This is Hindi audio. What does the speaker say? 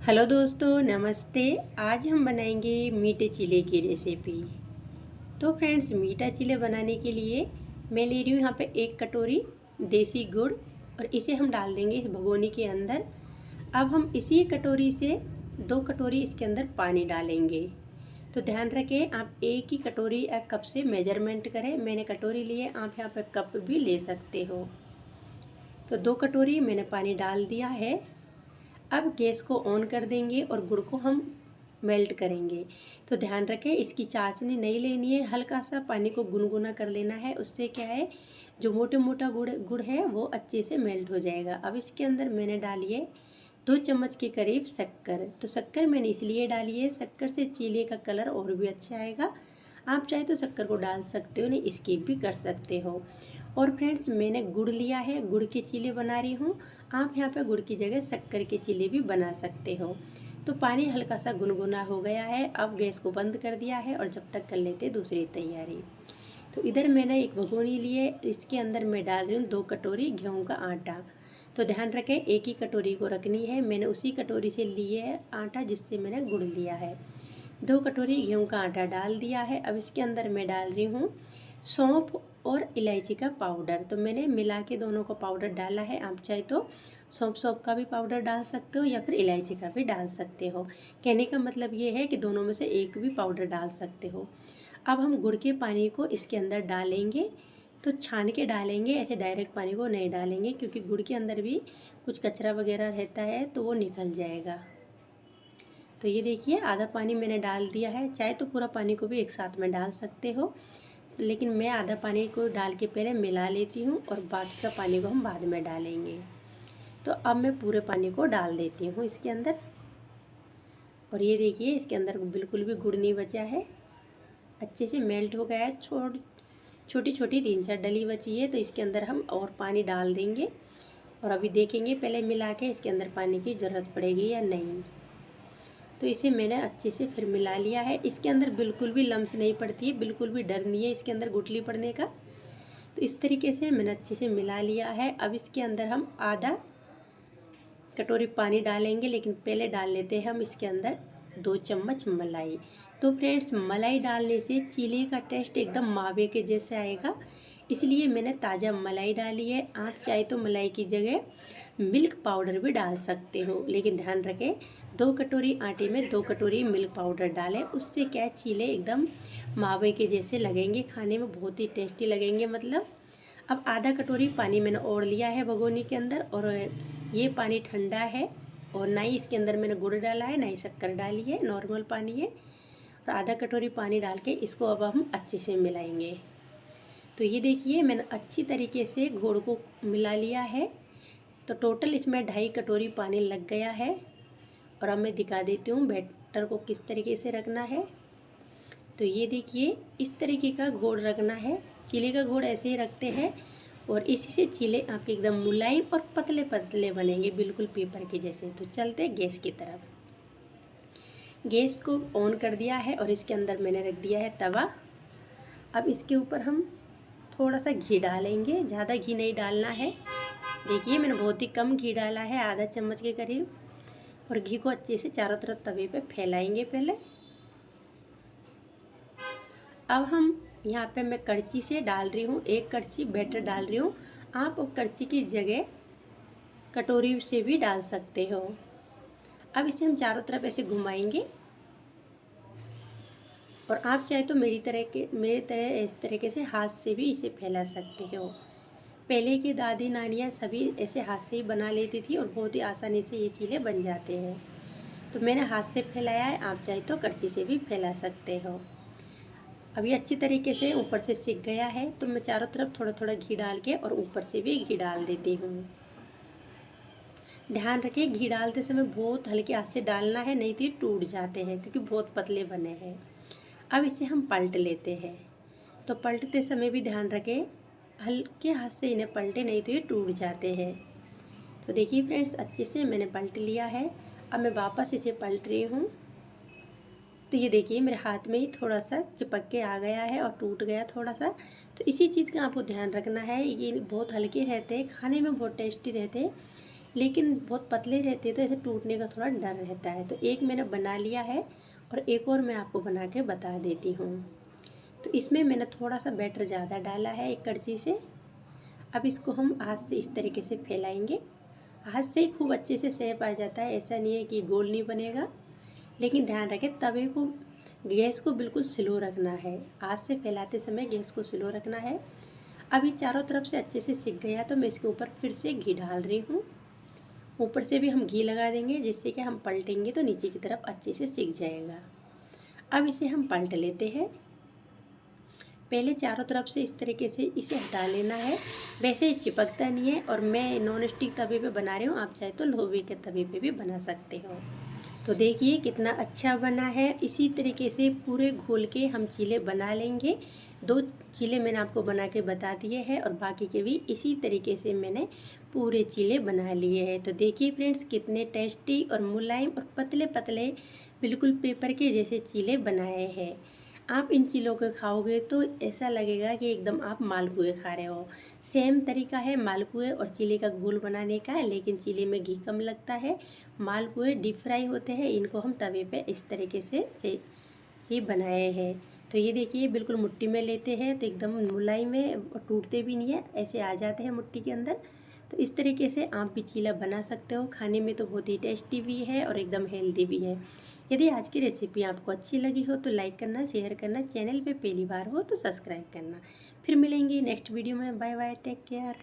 हेलो दोस्तों, नमस्ते। आज हम बनाएंगे मीठे चीले की रेसिपी। तो फ्रेंड्स, मीठा चीले बनाने के लिए मैं ले रही हूँ यहाँ पे 1 कटोरी देसी गुड़ और इसे हम डाल देंगे इस भगोनी के अंदर। अब हम इसी कटोरी से 2 कटोरी इसके अंदर पानी डालेंगे। तो ध्यान रखें, आप एक ही कटोरी या कप से मेजरमेंट करें। मैंने कटोरी लिए, आप यहाँ पे कप भी ले सकते हो। तो 2 कटोरी मैंने पानी डाल दिया है। अब गैस को ऑन कर देंगे और गुड़ को हम मेल्ट करेंगे। तो ध्यान रखें, इसकी चाशनी नहीं लेनी है, हल्का सा पानी को गुनगुना कर लेना है। उससे क्या है, जो मोटा मोटा गुड़ है वो अच्छे से मेल्ट हो जाएगा। अब इसके अंदर मैंने डाली है 2 चम्मच के करीब शक्कर। तो शक्कर मैंने इसलिए डाली है, शक्कर से चीले का कलर और भी अच्छा आएगा। आप चाहे तो शक्कर को डाल सकते हो, नहीं स्किप भी कर सकते हो। और फ्रेंड्स, मैंने गुड़ लिया है, गुड़ के चीले बना रही हूँ। आप यहाँ पे गुड़ की जगह शक्कर के चीले भी बना सकते हो। तो पानी हल्का सा गुनगुना हो गया है। अब गैस को बंद कर दिया है और जब तक कर लेते दूसरी तैयारी। तो इधर मैंने एक भगोनी ली है, इसके अंदर मैं डाल रही हूँ 2 कटोरी गेहूँ का आटा। तो ध्यान रखें, एक ही कटोरी को रखनी है। मैंने उसी कटोरी से लिए है आटा जिससे मैंने गुड़ लिया है। 2 कटोरी गेहूँ का आटा डाल दिया है। अब इसके अंदर मैं डाल रही हूँ सौंफ और इलायची का पाउडर। तो मैंने मिला के दोनों का पाउडर डाला है। आप चाहे तो सौंफ का भी पाउडर डाल सकते हो या फिर इलायची का भी डाल सकते हो। कहने का मतलब ये है कि दोनों में से एक भी पाउडर डाल सकते हो। अब हम गुड़ के पानी को इसके अंदर डालेंगे। तो छान के डालेंगे, ऐसे डायरेक्ट पानी को नहीं डालेंगे, क्योंकि गुड़ के अंदर भी कुछ कचरा वगैरह रहता है तो वो निकल जाएगा। तो ये देखिए, आधा पानी मैंने डाल दिया है। चाहे तो पूरा पानी को भी एक साथ में डाल सकते हो, लेकिन मैं आधा पानी को डाल के पहले मिला लेती हूँ और बाकी का पानी को हम बाद में डालेंगे। तो अब मैं पूरे पानी को डाल देती हूँ इसके अंदर। और ये देखिए, इसके अंदर बिल्कुल भी गुड़ नहीं बचा है, अच्छे से मेल्ट हो गया है। छोटी छोटी 3-4 डली बची है, तो इसके अंदर हम और पानी डाल देंगे। और अभी देखेंगे पहले मिला के इसके अंदर पानी की ज़रूरत पड़ेगी या नहीं। तो इसे मैंने अच्छे से फिर मिला लिया है। इसके अंदर बिल्कुल भी लम्स नहीं पड़ती है, बिल्कुल भी डर नहीं है इसके अंदर गुठली पड़ने का। तो इस तरीके से मैंने अच्छे से मिला लिया है। अब इसके अंदर हम आधा कटोरी पानी डालेंगे, लेकिन पहले डाल लेते हैं हम इसके अंदर 2 चम्मच मलाई। तो फ्रेंड्स, मलाई डालने से चीले का टेस्ट एकदम मावे के जैसे आएगा, इसलिए मैंने ताज़ा मलाई डाली है। आप चाहे तो मलाई की जगह मिल्क पाउडर भी डाल सकते हो, लेकिन ध्यान रखें 2 कटोरी आटे में 2 कटोरी मिल्क पाउडर डालें। उससे क्या चीले एकदम मावे के जैसे लगेंगे, खाने में बहुत ही टेस्टी लगेंगे। मतलब अब आधा कटोरी पानी मैंने और लिया है भगोनी के अंदर, और ये पानी ठंडा है और ना ही इसके अंदर मैंने गुड़ डाला है ना ही शक्कर डाली है, नॉर्मल पानी है। और आधा कटोरी पानी डाल के इसको अब हम अच्छे से मिलाएंगे। तो ये देखिए, मैंने अच्छी तरीके से गुड़ को मिला लिया है। तो टोटल इसमें 2.5 कटोरी पानी लग गया है। और अब मैं दिखा देती हूँ बैटर को किस तरीके से रखना है। तो ये देखिए, इस तरीके का घोल रखना है। चीले का घोल ऐसे ही रखते हैं और इसी से चीले आपके एकदम मुलायम और पतले पतले बनेंगे, बिल्कुल पेपर के जैसे। तो चलते गैस की तरफ। गैस को ऑन कर दिया है और इसके अंदर मैंने रख दिया है तवा। अब इसके ऊपर हम थोड़ा सा घी डालेंगे, ज़्यादा घी नहीं डालना है। देखिए, मैंने बहुत ही कम घी डाला है, आधा चम्मच के करीब। और घी को अच्छे से चारों तरफ तवे पे फैलाएंगे पहले। अब हम यहाँ पे मैं करछी से डाल रही हूँ, 1 करछी बैटर डाल रही हूँ। आप करछी की जगह कटोरी से भी डाल सकते हो। अब इसे हम चारों तरफ ऐसे घुमाएंगे। और आप चाहे तो मेरी तरह इस तरीके से हाथ से भी इसे फैला सकते हो। पहले की दादी नानियाँ सभी ऐसे हाथ से ही बना लेती थी और बहुत ही आसानी से ये चीले बन जाते हैं। तो मैंने हाथ से फैलाया है, आप चाहे तो करछी से भी फैला सकते हो। अभी अच्छी तरीके से ऊपर से सिक गया है, तो मैं चारों तरफ थोड़ा थोड़ा घी डाल के और ऊपर से भी घी डाल देती हूँ। ध्यान रखें, घी डालते समय बहुत हल्के हाथ से डालना है, नहीं तो ये टूट जाते हैं क्योंकि बहुत पतले बने हैं। अब इसे हम पलट लेते हैं। तो पलटते समय भी ध्यान रखें, हल्के हाथ से इन्हें पलटे, नहीं तो ये टूट जाते हैं। तो देखिए फ्रेंड्स, अच्छे से मैंने पलट लिया है। अब मैं वापस इसे पलट रही हूँ। तो ये देखिए, मेरे हाथ में ही थोड़ा सा चिपक के आ गया है और टूट गया थोड़ा सा। तो इसी चीज़ का आपको ध्यान रखना है, ये बहुत हल्के रहते हैं, खाने में बहुत टेस्टी रहते हैं, लेकिन बहुत पतले रहते तो ऐसे टूटने का थोड़ा डर रहता है। तो एक मैंने बना लिया है और एक और मैं आपको बना के बता देती हूँ। तो इसमें मैंने थोड़ा सा बैटर ज़्यादा डाला है एक कड़छी से। अब इसको हम हाथ से इस तरीके से फैलाएंगे। हाथ से ही खूब अच्छे से शेप आ जाता है, ऐसा नहीं है कि गोल नहीं बनेगा। लेकिन ध्यान रखें तवे को, गैस को बिल्कुल स्लो रखना है। हाथ से फैलाते समय गैस को स्लो रखना है। अभी चारों तरफ से अच्छे से सिक गया तो मैं इसके ऊपर फिर से घी डाल रही हूँ। ऊपर से भी हम घी लगा देंगे, जिससे कि हम पलटेंगे तो नीचे की तरफ अच्छे से सिक जाएगा। अब इसे हम पलट लेते हैं। पहले चारों तरफ से इस तरीके से इसे हटा लेना है। वैसे चिपकता नहीं है और मैं नॉन स्टिक तवे पे बना रही हूँ, आप चाहे तो लोहे के तवे पे भी बना सकते हो। तो देखिए कितना अच्छा बना है। इसी तरीके से पूरे घोल के हम चीले बना लेंगे। 2 चीले मैंने आपको बना के बता दिए हैं और बाकी के भी इसी तरीके से मैंने पूरे चीले बना लिए हैं। तो देखिए फ्रेंड्स कितने टेस्टी और मुलायम और पतले पतले बिल्कुल पेपर के जैसे चीले बनाए हैं। आप इन चीलों को खाओगे तो ऐसा लगेगा कि एकदम आप मालपुए खा रहे हो। सेम तरीका है मालपुए और चीले का घोल बनाने का, लेकिन चीले में घी कम लगता है। मालपुए डीप फ्राई होते हैं, इनको हम तवे पे इस तरीके से ही बनाए हैं। तो ये देखिए बिल्कुल मुट्ठी में लेते हैं तो एकदम मुलायम है और टूटते भी नहीं है, ऐसे आ जाते हैं मुट्ठी के अंदर। तो इस तरीके से आप भी चीला बना सकते हो। खाने में तो बहुत ही टेस्टी भी है और एकदम हेल्दी भी है। यदि आज की रेसिपी आपको अच्छी लगी हो तो लाइक करना, शेयर करना, चैनल पे पहली बार हो तो सब्सक्राइब करना। फिर मिलेंगे नेक्स्ट वीडियो में। Bye bye, take care.